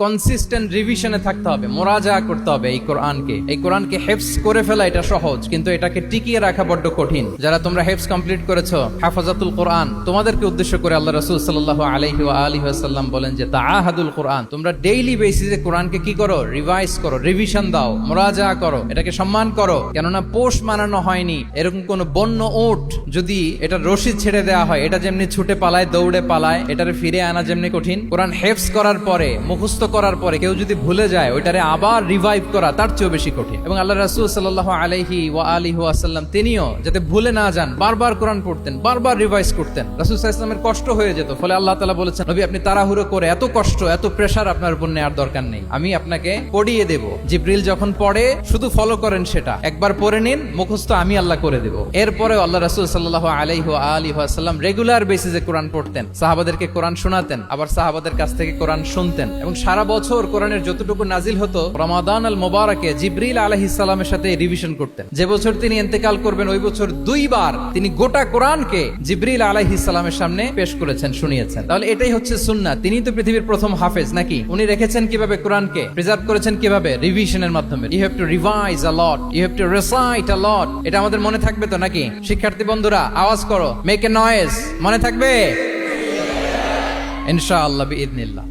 Consistent রিভিশনে থাকতে হবে, মোরাজা করতে হবে এই কোরআনকে হেফজ করে ফেলা এটা সহজ, কিন্তু এটাকে টিকিয়ে রাখা বড্ড কঠিন। যারা তোমরা হেফজ কমপ্লিট করেছো, হাফাজাতুল কোরআন, তোমাদেরকে উদ্দেশ্য করে আল্লাহ রাসূল সাল্লাল্লাহু আলাইহি ওয়া আলিহি ওয়াসাল্লাম বলেন যে তাআহাদুল কোরআন, তোমরা ডেইলি বেসিসে কোরআনকে কি করো, রিভাইজ করো, রিভিশন দাও, মোরাজা করো, এটাকে সম্মান করো। কেননা পোষ মানানো হয়নি এরকম কোন বন্য উট যদি এটা রশি ছেড়ে দেওয়া হয়, এটা যেমনি ছুটে পালায়, দৌড়ে পালায়, এটারে ফিরে আনা যেমনি কঠিন, কোরআন হেফজ করার পরে, মুখস্থ করার পরে কেউ যদি ভুলে যায়, ওইটারে আবার রিভাইভ করা তার চেয়েও বেশি কঠিন। এবং আল্লাহ রাসূল সাল্লাল্লাহু আলাইহি ওয়া আলিহি ওয়াসাল্লাম তিনিও যাতে ভুলে না যান বারবার কোরআন পড়তেন, বারবার রিভাইজ করতেন। রাসূল সাল্লাল্লাহু আলাইহি ওয়াসাল্লামের কষ্ট হয়ে যেত, ফলে আল্লাহ তাআলা বলেছেন, নবী আপনি তাড়াহুড়ো করে, এত কষ্ট এত প্রেসার আপনার উপর নেওয়ার দরকার নেই, আমি আপনাকে পড়িয়ে দেব। জিবরিল যখন পড়ে শুধু ফলো করেন, সেটা একবার পড়ে নিন, মুখস্থ আমি আল্লাহ করে দেব। এরপরে আল্লাহ রাসূল সাল্লাল্লাহু আলাইহি ওয়া আলিহি ওয়াসাল্লাম রেগুলার বেসিসে কোরআন পড়তেন, সাহাবাদেরকে কোরআন শোনাতেন, আবার সাহাবাদের কাছ থেকে কোরআন শুনতেন। এবং সারা বছর কোরআনের যতটুকু নাজিল হতো, রমাদান আল মুবারাকে জিবরিল আলাইহিস সালামের সাথে রিভিশন করতেন। যে বছর তিনি ইন্তেকাল করবেন, ওই বছর দুইবার তিনি গোটা কোরআনকে জিবরিল আলাইহিস সালামের সামনে পেশ করেছেন, শুনিয়েছেন। তাহলে এটাই হচ্ছে সুন্নাহ। তিনি তো পৃথিবীর প্রথম হাফেজ নাকি? উনি রেখেছেন কিভাবে কোরআনকে, প্রিজার্ভ করেছেন কিভাবে? রিভিশনের মাধ্যমে। You have to revise a lot, you have to recite a lot. এটা আমাদের মনে থাকবে তো নাকি? শিক্ষার্থী বন্ধুরা আওয়াজ করো, মেক এ নয়েজ। মনে থাকবে ইনশাআল্লাহ বিইذنিল্লাহ।